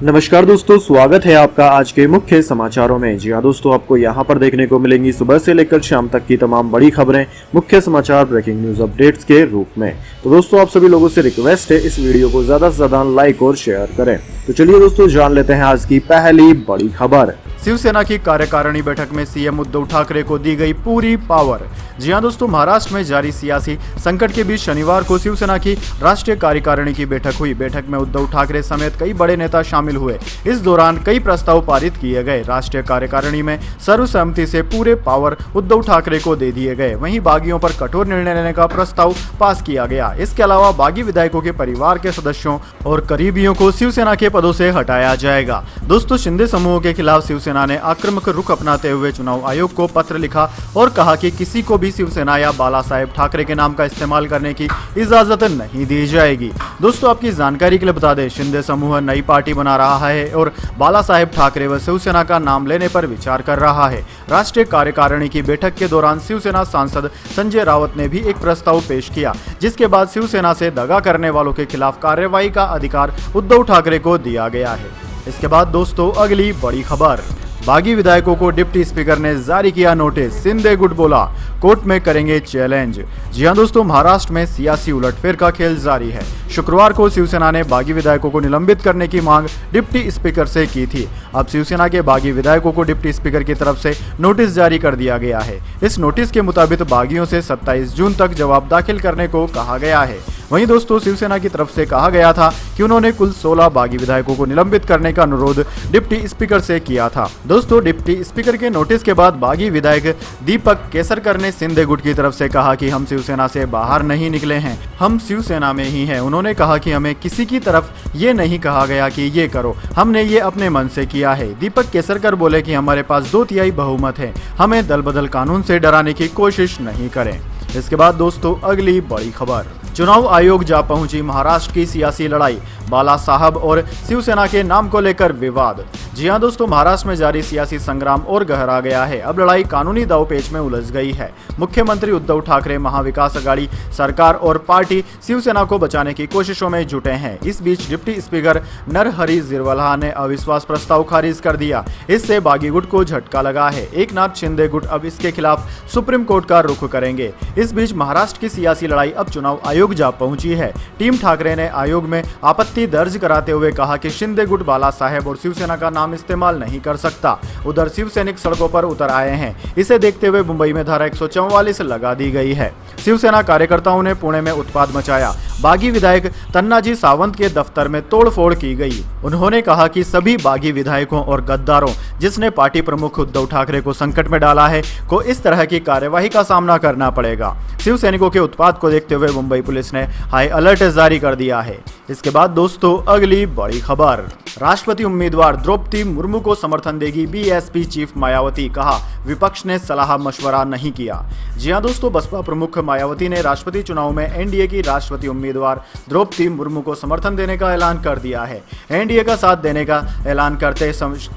नमस्कार दोस्तों, स्वागत है आपका आज के मुख्य समाचारों में। जी हाँ दोस्तों, आपको यहाँ पर देखने को मिलेंगी सुबह से लेकर शाम तक की तमाम बड़ी खबरें मुख्य समाचार ब्रेकिंग न्यूज अपडेट्स के रूप में। तो दोस्तों, आप सभी लोगों से रिक्वेस्ट है इस वीडियो को ज्यादा से ज्यादा लाइक और शेयर करें। तो चलिए दोस्तों, जान लेते हैं आज की पहली बड़ी खबर। शिवसेना की कार्यकारिणी बैठक में सीएम उद्धव ठाकरे को दी गई पूरी पावर। जी हां दोस्तों, महाराष्ट्र में जारी सियासी संकट के बीच शनिवार को शिवसेना की राष्ट्रीय कार्यकारिणी की बैठक हुई। बैठक में उद्धव ठाकरे समेत कई बड़े नेता शामिल हुए। इस दौरान कई प्रस्ताव पारित किए गए। राष्ट्रीय कार्यकारिणी में सर्वसम्मति से पूरे पावर उद्धव ठाकरे को दे दिए गए। वहीं बागियों पर कठोर निर्णय लेने का प्रस्ताव पास किया गया। इसके अलावा बागी विधायकों के परिवार के सदस्यों और करीबियों को शिवसेना के पदों से हटाया जाएगा। दोस्तों, शिंदे समूह के खिलाफ शिवसेना ने आक्रामक रुख अपनाते हुए चुनाव आयोग को पत्र लिखा और कहा कि किसी को भी शिवसेना या बाला साहेब ठाकरे के नाम का इस्तेमाल करने की इजाजत नहीं दी जाएगी। दोस्तों, आपकी जानकारी के लिए बता दें, शिंदे समूह नई पार्टी बना रहा है और बाला साहेब ठाकरे व शिवसेना का नाम लेने पर विचार कर रहा है। राष्ट्रीय कार्यकारिणी की बैठक के दौरान शिवसेना सांसद संजय राउत ने भी एक प्रस्ताव पेश किया, जिसके बाद शिवसेना से दगा करने वालों के खिलाफ कार्रवाई का अधिकार उद्धव ठाकरे को दिया गया है। इसके बाद दोस्तों, अगली बड़ी खबर। बागी विधायकों को डिप्टी स्पीकर ने जारी किया नोटिस। शिंदे गुट बोला, कोर्ट में करेंगे चैलेंज। जी हां दोस्तों, महाराष्ट्र में सियासी उलटफेर का खेल जारी है। शुक्रवार को शिवसेना ने बागी विधायकों को निलंबित करने की मांग डिप्टी स्पीकर से की थी। अब शिवसेना के बागी विधायकों को डिप्टी स्पीकर की तरफ से नोटिस जारी कर दिया गया है। इस नोटिस के मुताबिक बागियों से 27 जून तक जवाब दाखिल करने को कहा गया है। वहीं दोस्तों, शिवसेना की तरफ से कहा गया था कि उन्होंने कुल 16 बागी विधायकों को निलंबित करने का अनुरोध डिप्टी स्पीकर से किया था। दोस्तों, डिप्टी स्पीकर के नोटिस के बाद बागी विधायक दीपक केसरकर ने शिंदे गुट की तरफ से कहा कि हम शिवसेना से बाहर नहीं निकले हैं, हम शिवसेना में ही हैं। उन्होंने कहा कि हमें किसी की तरफ ये नहीं कहा गया कि ये करो, हमने ये अपने मन से किया है। दीपक केसरकर बोले कि हमारे पास 2/3 बहुमत है, हमें दल बदल कानून से डराने की कोशिश नहीं करें। इसके बाद दोस्तों, अगली बड़ी खबर। चुनाव आयोग जा पहुंची महाराष्ट्र की सियासी लड़ाई। बाला साहब और शिवसेना के नाम को लेकर विवाद। जी हां दोस्तों, महाराष्ट्र में जारी सियासी संग्राम और गहरा गया है। अब लड़ाई कानूनी दांवपेच में उलझ गई है। मुख्यमंत्री उद्धव ठाकरे, महाविकास आघाड़ी सरकार और पार्टी शिवसेना को बचाने की कोशिशों में जुटे हैं। इस बीच डिप्टी स्पीकर नरहरि झिरवलहा ने अविश्वास प्रस्ताव खारिज कर दिया। इससे बागी गुट को झटका लगा है। एकनाथ शिंदे गुट अब इसके खिलाफ सुप्रीम कोर्ट का रुख करेंगे। इस बीच महाराष्ट्र की सियासी लड़ाई अब चुनाव आयोग जा पहुंची है। टीम ठाकरे ने आयोग में आपत्ति दर्ज कराते हुए कहा कि शिंदे गुट बाला साहेब और शिवसेना का नाम इस्तेमाल नहीं कर सकता। उधर शिवसैनिक सड़कों पर उतर आए हैं। इसे देखते हुए मुंबई में धारा 144 लगा दी गई है। शिवसेना कार्यकर्ताओं ने पुणे में उत्पात मचाया। बागी विधायक तन्नाजी सावंत के दफ्तर में तोड़फोड़ की गई। उन्होंने कहा कि सभी बागी विधायकों और गद्दारों जिसने पार्टी प्रमुख उद्धव ठाकरे को संकट में डाला है को इस तरह की कार्यवाही का सामना करना पड़ेगा। शिवसैनिकों के उत्पात को देखते हुए मुंबई पुलिस ने हाई अलर्ट जारी कर दिया है। इसके बाद दोस्तों, अगली बड़ी खबर। राष्ट्रपति उम्मीदवार द्रौपदी मुर्मू को समर्थन देगी बीएसपी चीफ मायावती। कहा, विपक्ष ने सलाह मशवरा नहीं किया। जी हां दोस्तों, बसपा प्रमुख मायावती ने राष्ट्रपति चुनाव में एनडीए की राष्ट्रपति उम्मीदवार द्रौपदी मुर्मू को समर्थन देने का ऐलान कर दिया है। एनडीए का साथ देने का ऐलान करते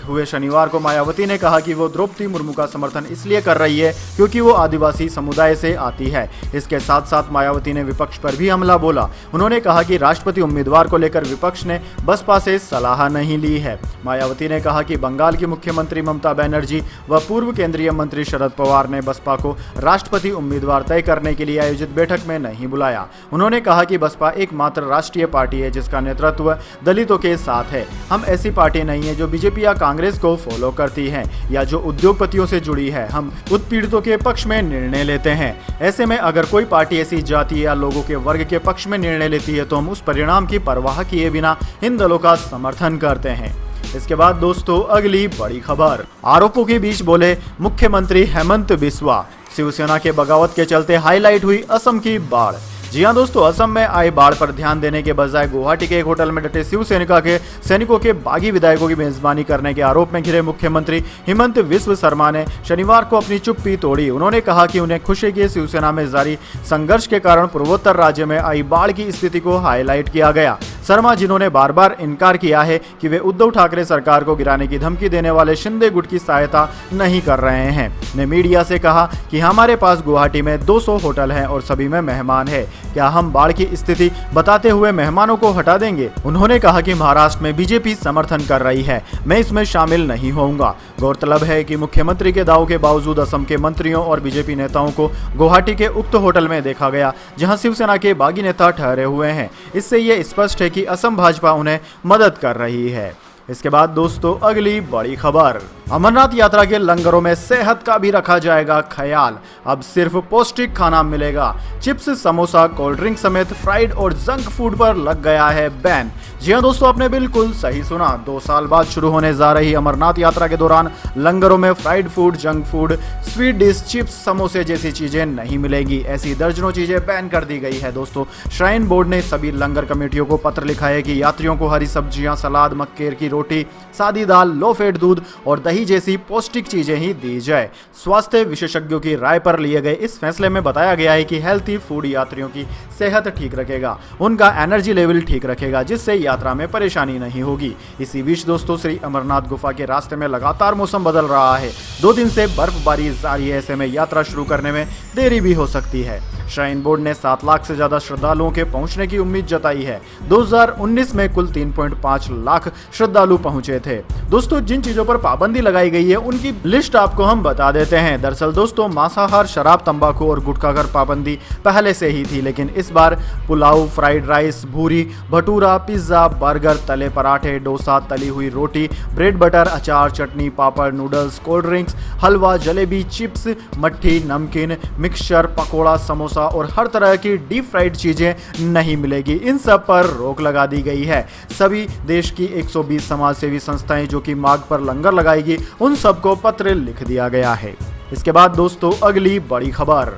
हुए शनिवार को मायावती ने कहा कि वो द्रौपदी मुर्मू का समर्थन इसलिए कर रही है क्योंकि वो आदिवासी समुदाय से आती है। इसके साथ साथ मायावती ने विपक्ष पर भी हमला बोला। उन्होंने कहा कि राष्ट्रपति उम्मीदवार को लेकर विपक्ष ने बसपा से सलाह नहीं ली है। मायावती ने कहा कि बंगाल की मुख्यमंत्री ममता बनर्जी व पूर्व केंद्रीय मंत्री शरद पवार ने बसपा को राष्ट्रपति उम्मीदवार तय करने के लिए आयोजित बैठक में नहीं बुलाया। उन्होंने कहा कि बसपा एकमात्र राष्ट्रीय पार्टी है जिसका नेतृत्व दलितों के साथ है। हम ऐसी पार्टी नहीं है जो बीजेपी या कांग्रेस को फॉलो करती है या जो उद्योगपतियों से जुड़ी है। हम उत्पीड़ितों के पक्ष में निर्णय लेते हैं। ऐसे में अगर कोई पार्टी ऐसी जाति या लोगों के वर्ग के पक्ष में निर्णय लेती है तो हम उस परिणाम की परवाह किए बिना इन दलों का समर्थन करते हैं। इसके बाद दोस्तों, अगली बड़ी खबर। आरोपों के बीच बोले मुख्यमंत्री हेमंत बिस्वा। शिवसेना के बगावत के चलते हाईलाइट हुई असम की बाढ़। जी हां दोस्तों, असम में आई बाढ़ पर ध्यान देने के बजाय गुवाहाटी के एक होटल में डटे शिवसेना के सैनिकों के बागी विधायकों की मेजबानी करने के आरोप में घिरे मुख्यमंत्री हेमंत बिस्वा शर्मा ने शनिवार को अपनी चुप्पी तोड़ी। उन्होंने कहा कि उन्हें खुशी है कि शिवसेना में जारी संघर्ष के कारण पूर्वोत्तर राज्य में आई बाढ़ की स्थिति को हाईलाइट किया गया। शर्मा, जिन्होंने बार बार इनकार किया है कि वे उद्धव ठाकरे सरकार को गिराने की धमकी देने वाले शिंदे गुट की सहायता नहीं कर रहे हैं, ने मीडिया से कहा कि हमारे पास गुवाहाटी में 200 होटल हैं और सभी में मेहमान है। क्या हम बाढ़ की स्थिति बताते हुए मेहमानों को हटा देंगे? उन्होंने कहा कि महाराष्ट्र में बीजेपी समर्थन कर रही है, मैं इसमें शामिल नहीं होऊंगा। गौरतलब है कि मुख्यमंत्री के दावों के बावजूद असम के मंत्रियों और बीजेपी नेताओं को गुवाहाटी के उक्त होटल में देखा गया, जहां शिवसेना के बागी नेता ठहरे हुए हैं। इससे ये स्पष्ट है कि असम भाजपा उन्हें मदद कर रही है। इसके बाद दोस्तों अगली बड़ी खबर, अमरनाथ यात्रा के लंगरों में सेहत का भी रखा जाएगा ख्याल। अब सिर्फ पौष्टिक खाना मिलेगा। चिप्स, समोसा, कोल्ड ड्रिंक समेत फ्राइड और जंक फूड पर लग गया है बैन। जी हां दोस्तों, आपने बिल्कुल सही सुना। 2 साल बाद शुरू होने जा रही अमरनाथ यात्रा के दौरान लंगरों में fried food, junk food, sweet dish, chips, समोसे जैसी चीजें नहीं मिलेगी। ऐसी दर्जनों चीजें बैन कर दी गई है। दोस्तों, श्राइन बोर्ड ने सभी लंगर कमेटियों को पत्र लिखा है कि यात्रियों को हरी सब्जियां, सलाद, मक्केर की रोटी, सादी दाल, लो फैट दूध और दही जैसी पौष्टिक चीजें ही दी जाए। स्वास्थ्य विशेषज्ञों की राय पर लिए गए इस फैसले में बताया गया है कि हेल्थी फूड यात्रियों की सेहत ठीक रखेगा, उनका एनर्जी लेवल ठीक रखेगा, जिससे यात्रा में परेशानी नहीं होगी। इसी बीच दोस्तों, श्री अमरनाथ गुफा के रास्ते में लगातार मौसम बदल रहा है। 2 दिन से बर्फबारी जारी है, ऐसे में यात्रा शुरू करने में देरी भी हो सकती है। श्राइन बोर्ड ने 7 लाख से ज्यादा श्रद्धालुओं के पहुंचने की उम्मीद जताई है। 2019 में कुल 3.5 लाख श्रद्धालु पहुंचे थे। दोस्तों, जिन चीजों पर पाबंदी लगाई गई है उनकी लिस्ट आपको हम बता देते हैं। दरअसल दोस्तों, मांसाहार, शराब, तंबाकू और गुटखा पर पाबंदी पहले से ही थी, लेकिन इस बार पुलाव, फ्राइड राइस, भूरी, भटूरा, पिज्जा, बर्गर, तले पराठे, डोसा, तली हुई रोटी, ब्रेड बटर, अचार, चटनी, पापड़, नूडल्स, कोल्ड ड्रिंक्स, हलवा, जलेबी, चिप्स, मट्ठी, नमकीन, मिक्सचर, पकोड़ा, समोसा और हर तरह की डीप फ्राइड चीजें नहीं मिलेगी। इन सब पर रोक लगा दी गई है। सभी देश की 120 समाजसेवी संस्थाएं जो कि मार्ग पर लंगर लगाएगी, उन सबको पत्र लिख दिया गया है। इसके बाद दोस्तों अगली बड़ी खबर,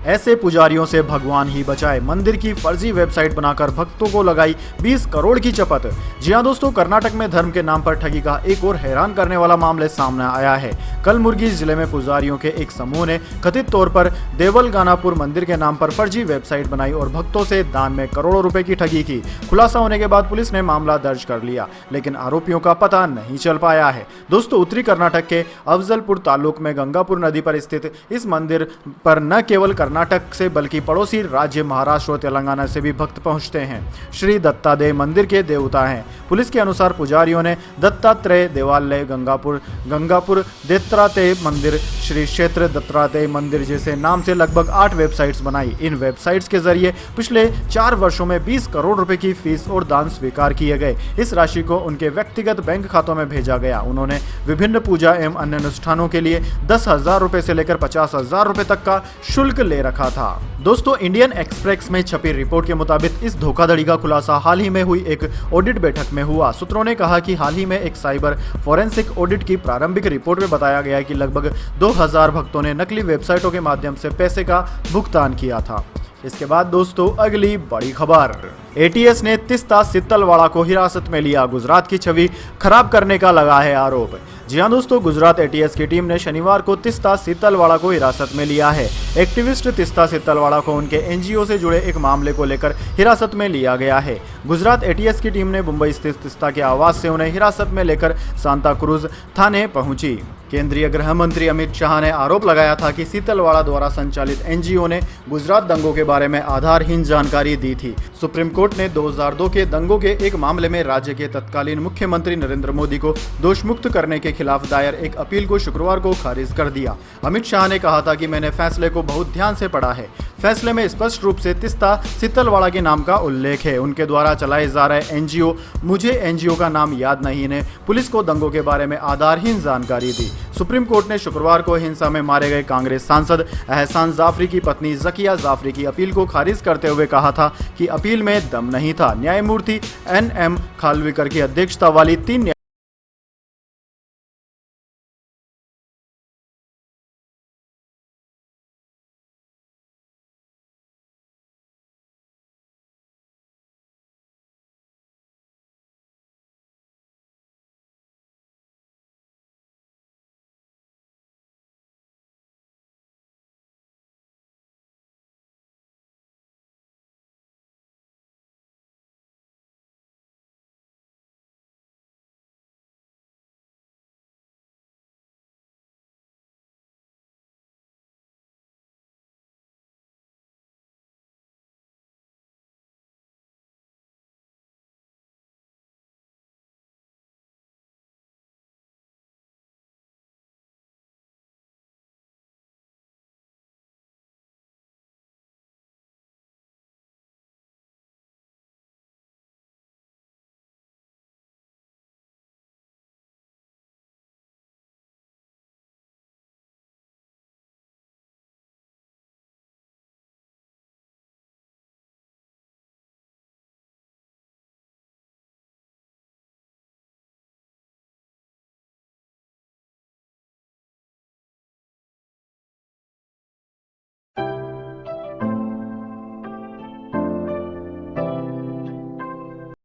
ऐसे पुजारियों से भगवान ही बचाए। मंदिर की फर्जी वेबसाइट बनाकर भक्तों को लगाई 20 करोड़ की चपत। जी हां दोस्तों, कर्नाटक में धर्म के नाम पर ठगी का एक और हैरान करने वाला मामला सामने आया है। कलबुर्गी जिले में पुजारियों के एक समूह ने कथित तौर पर देवलगानापुर मंदिर के नाम पर फर्जी वेबसाइट बनाई और भक्तों से दान में करोड़ों रुपए की ठगी की। खुलासा होने के बाद पुलिस ने मामला दर्ज कर लिया, लेकिन आरोपियों का पता नहीं चल पाया है। दोस्तों, उत्तरी कर्नाटक के अफजलपुर तालुक में गंगापुर नदी पर स्थित इस मंदिर पर न केवल कर्नाटक से बल्कि पड़ोसी राज्य महाराष्ट्र और तेलंगाना से भी भक्त पहुंचते हैं। श्री दत्तात्रेय मंदिर के देवता हैं। पुलिस के अनुसार पुजारियों ने दत्तात्रेय देवालय, गंगापुर दत्तात्रेय मंदिर, श्री क्षेत्र दत्तात्रेय मंदिर जैसे नाम से लगभग 8 वेबसाइट्स बनाई। इन वेबसाइट्स के जरिए पिछले 4 वर्षों में 20 करोड़ रुपए की फीस और दान स्वीकार किए गए। इस राशि को उनके व्यक्तिगत बैंक खातों में भेजा गया। उन्होंने विभिन्न पूजा एवं अन्य अनुष्ठानों के लिए 10,000 रुपए से लेकर 50,000 रुपए तक का शुल्क ले रखा था। दोस्तों, इंडियन एक्सप्रेस में छपी रिपोर्ट के मुताबिक इस धोखाधड़ी का खुलासा हाल ही में हुई एक ऑडिट बैठक में हुआ। सूत्रों ने कहा कि हाल ही में एक साइबर फोरेंसिक ऑडिट की प्रारंभिक रिपोर्ट में बताया गया कि लगभग 2000 भक्तों ने नकली वेबसाइटों के माध्यम से पैसे का भुगतान किया था। इसके बाद दोस्तों अगली बड़ी खबर, एटीएस ने तीस्ता सितलवाड़ा को हिरासत में लिया। गुजरात की छवि खराब करने का लगा है आरोप। जी हां दोस्तों, गुजरात एटीएस की टीम ने शनिवार को तीस्ता सितलवाड़ा को हिरासत में लिया है। एक्टिविस्ट तीस्ता सितलवाड़ा को उनके एनजीओ से जुड़े एक मामले को लेकर हिरासत में लिया गया है। गुजरात एटीएस की टीम ने मुंबई स्थित तीस्ता के आवास से उन्हें हिरासत में लेकर सांता क्रूज थाने पहुंची। केंद्रीय गृह मंत्री अमित शाह ने आरोप लगाया था कि सितलवाड़ा द्वारा संचालित एनजीओ ने गुजरात दंगों के बारे में आधारहीन जानकारी दी थी। सुप्रीम कोर्ट ने 2002 के दंगों के एक मामले में राज्य के तत्कालीन मुख्यमंत्री नरेंद्र मोदी को दोषमुक्त करने के खिलाफ दायर एक अपील को शुक्रवार को खारिज कर दिया। अमित शाह ने कहा था कि मैंने फैसले को बहुत ध्यान से पढ़ा है। फैसले में स्पष्ट रूप से तीस्ता सितलवाड़ा के नाम का उल्लेख है। उनके द्वारा चलाए जा रहे एनजीओ, मुझे एनजीओ का नाम याद नहीं, ने पुलिस को दंगों के बारे में आधारहीन जानकारी दी। सुप्रीम कोर्ट ने शुक्रवार को हिंसा में मारे गए कांग्रेस सांसद एहसान जाफरी की पत्नी जकिया जाफरी की अपील को खारिज करते हुए कहा था कि अपील में दम नहीं था। न्यायमूर्ति NM खालविकर की अध्यक्षता वाली 3